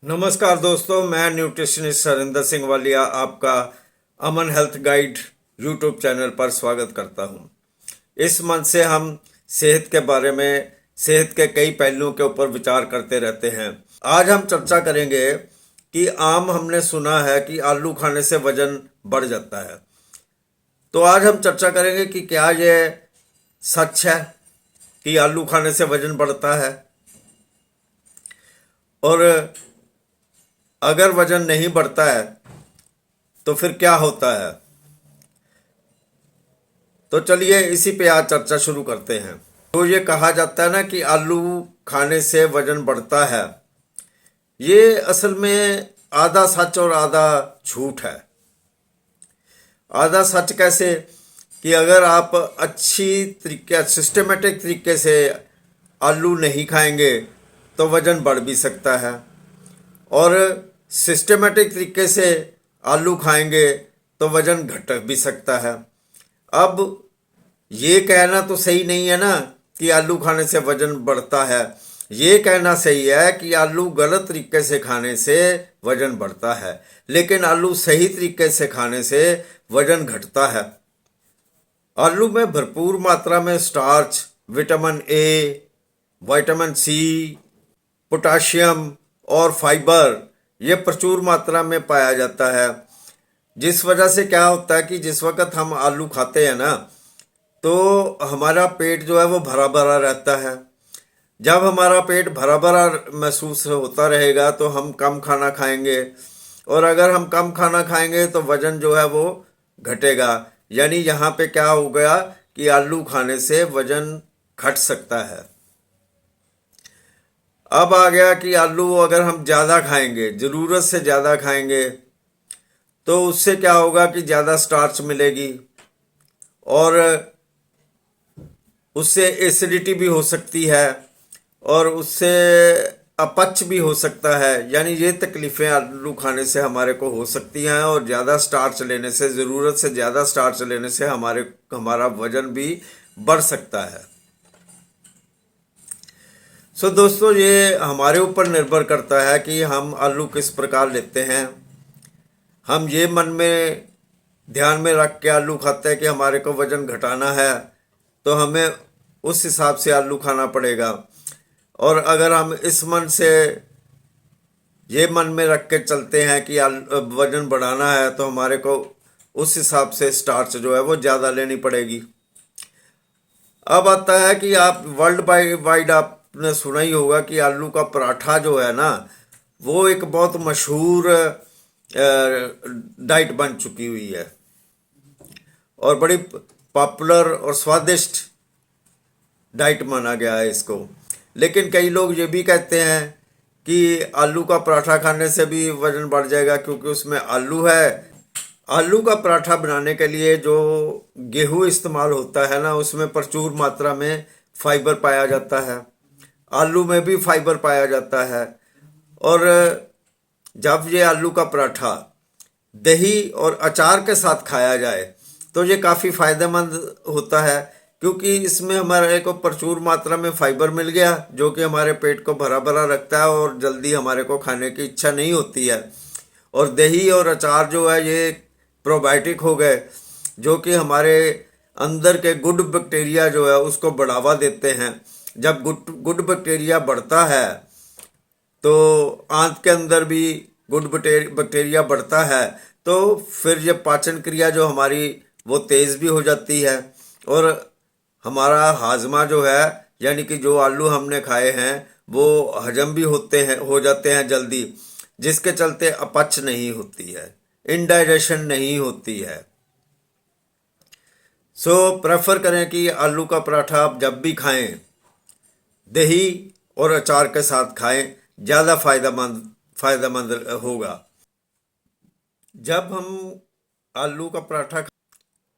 नमस्कार दोस्तों, मैं न्यूट्रिशनिस्ट सरिंदर सिंह वालिया आपका अमन हेल्थ गाइड यूट्यूब चैनल पर स्वागत करता हूं। इस मंच से हम सेहत के बारे में, सेहत के कई पहलुओं के ऊपर विचार करते रहते हैं। आज हम चर्चा करेंगे कि आम हमने सुना है कि आलू खाने से वजन बढ़ जाता है। तो आज हम चर्चा करेंगे कि क्या ये सच है कि आलू खाने से वजन बढ़ता है, और अगर वजन नहीं बढ़ता है तो फिर क्या होता है। तो चलिए इसी पे आज चर्चा शुरू करते हैं। तो ये कहा जाता है ना कि आलू खाने से वजन बढ़ता है, ये असल में आधा सच और आधा झूठ है। आधा सच कैसे कि अगर आप अच्छी तरीके सिस्टमेटिक तरीके से आलू नहीं खाएंगे तो वजन बढ़ भी सकता है, और सिस्टमेटिक तरीके से आलू खाएंगे तो वजन घट भी सकता है। अब ये कहना तो सही नहीं है ना कि आलू खाने से वजन बढ़ता है। ये कहना सही है कि आलू गलत तरीके से खाने से वजन बढ़ता है, लेकिन आलू सही तरीके से खाने से वजन घटता है। आलू में भरपूर मात्रा में starch, vitamin A, vitamin C, potassium और फाइबर ये प्रचुर मात्रा में पाया जाता है। जिस वजह से क्या होता है कि जिस वक्त हम आलू खाते हैं ना, तो हमारा पेट जो है वो भरा भरा रहता है। जब हमारा पेट भरा भरा महसूस होता रहेगा तो हम कम खाना खाएंगे, और अगर हम कम खाना खाएंगे तो वजन जो है वो घटेगा। यानी यहाँ पे क्या हो गया कि आलू खाने से वजन घट सकता है। अब आ गया कि आलू अगर हम ज़्यादा खाएंगे, ज़रूरत से ज़्यादा खाएंगे, तो उससे क्या होगा कि ज़्यादा स्टार्च मिलेगी, और उससे एसिडिटी भी हो सकती है, और उससे अपच भी हो सकता है। यानी ये तकलीफ़ें आलू खाने से हमारे को हो सकती हैं, और ज़्यादा स्टार्च लेने से, ज़रूरत से ज़्यादा स्टार्च लेने से हमारा वजन भी बढ़ सकता है। सो दोस्तों, ये हमारे ऊपर निर्भर करता है कि हम आलू किस प्रकार लेते हैं। हम ये मन में ध्यान में रख के आलू खाते हैं कि हमारे को वजन घटाना है, तो हमें उस हिसाब से आलू खाना पड़ेगा। और अगर हम इस मन से ये मन में रख के चलते हैं कि वजन बढ़ाना है, तो हमारे को उस हिसाब से स्टार्च जो है वो ज़्यादा लेनी पड़ेगी। अब आता है कि आप वर्ल्ड वाइड आपने सुना ही होगा कि आलू का पराठा जो है ना, वो एक बहुत मशहूर डाइट बन चुकी हुई है, और बड़ी पॉपुलर और स्वादिष्ट डाइट माना गया है इसको। लेकिन कई लोग ये भी कहते हैं कि आलू का पराठा खाने से भी वजन बढ़ जाएगा, क्योंकि उसमें आलू है। आलू का पराठा बनाने के लिए जो गेहूं इस्तेमाल होता है ना, उसमें प्रचुर मात्रा में फाइबर पाया जाता है। आलू में भी फाइबर पाया जाता है, और जब ये आलू का पराठा दही और अचार के साथ खाया जाए तो ये काफ़ी फायदेमंद होता है, क्योंकि इसमें हमारे को प्रचुर मात्रा में फाइबर मिल गया, जो कि हमारे पेट को भरा भरा रखता है और जल्दी हमारे को खाने की इच्छा नहीं होती है। और दही और अचार जो है ये प्रोबायोटिक हो गए, जो कि हमारे अंदर के गुड बैक्टीरिया जो है उसको बढ़ावा देते हैं। जब गुड बैक्टीरिया बढ़ता है तो आंत के अंदर भी गुड बैक्टीरिया बढ़ता है, तो फिर ये पाचन क्रिया जो हमारी वो तेज़ भी हो जाती है, और हमारा हाजमा जो है, यानी कि जो आलू हमने खाए हैं वो हजम भी हो जाते हैं जल्दी, जिसके चलते अपच नहीं होती है, इनडाइजेशन नहीं होती है। सो प्रेफर करें कि आलू का पराठा आप जब भी खाएं, दही और अचार के साथ खाएं, ज़्यादा फायदेमंद होगा। जब हम आलू का पराठा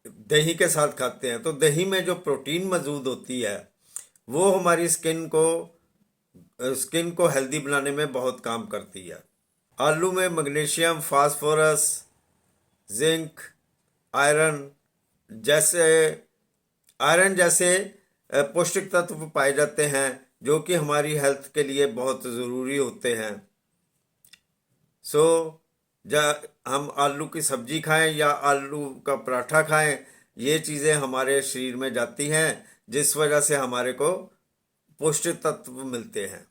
दही के साथ खाते हैं, तो दही में जो प्रोटीन मौजूद होती है वो हमारी स्किन को हेल्दी बनाने में बहुत काम करती है। आलू में मैग्नीशियम, फास्फोरस, जिंक, आयरन जैसे आयरन जैसे पौष्टिक तत्व पाए जाते हैं, जो कि हमारी हेल्थ के लिए बहुत ज़रूरी होते हैं। सो हम आलू की सब्जी खाएं या आलू का पराठा खाएं, ये चीज़ें हमारे शरीर में जाती हैं, जिस वजह से हमारे को पौष्टिक तत्व मिलते हैं।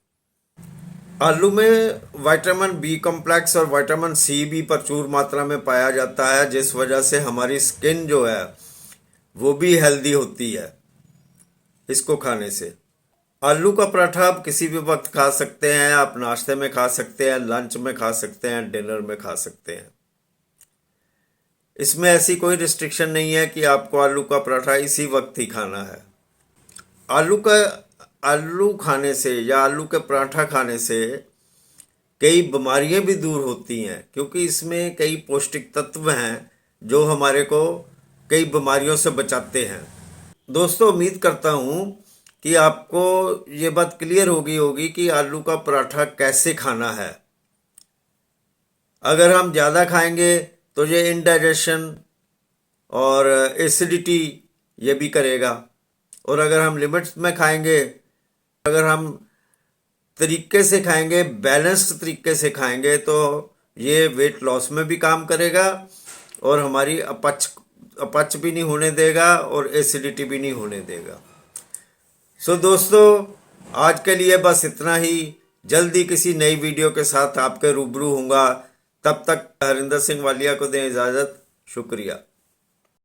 आलू में विटामिन बी कॉम्प्लेक्स और विटामिन सी भी प्रचुर मात्रा में पाया जाता है, जिस वजह से हमारी स्किन जो है वो भी हेल्दी होती है इसको खाने से। आलू का पराठा आप किसी भी वक्त खा सकते हैं, आप नाश्ते में खा सकते हैं, लंच में खा सकते हैं, डिनर में खा सकते हैं। इसमें ऐसी कोई रिस्ट्रिक्शन नहीं है कि आपको आलू का पराठा इसी वक्त ही खाना है। आलू खाने से या आलू के पराठा खाने से कई बीमारियां भी दूर होती हैं, क्योंकि इसमें कई पौष्टिक तत्व हैं जो हमारे को कई बीमारियों से बचाते हैं। दोस्तों, उम्मीद करता हूँ कि आपको ये बात क्लियर होगी कि आलू का पराठा कैसे खाना है। अगर हम ज़्यादा खाएंगे तो ये इनडाइजेशन और एसिडिटी ये भी करेगा, और अगर हम लिमिट्स में खाएंगे, अगर हम तरीके से खाएंगे, बैलेंस्ड तरीके से खाएंगे, तो ये वेट लॉस में भी काम करेगा और हमारी अपच भी नहीं होने देगा और एसिडिटी भी नहीं होने देगा। सो दोस्तों, आज के लिए बस इतना ही। जल्दी किसी नई वीडियो के साथ आपके रूबरू होऊंगा। तब तक हरिंदर सिंह वालिया को दें इजाज़त। शुक्रिया।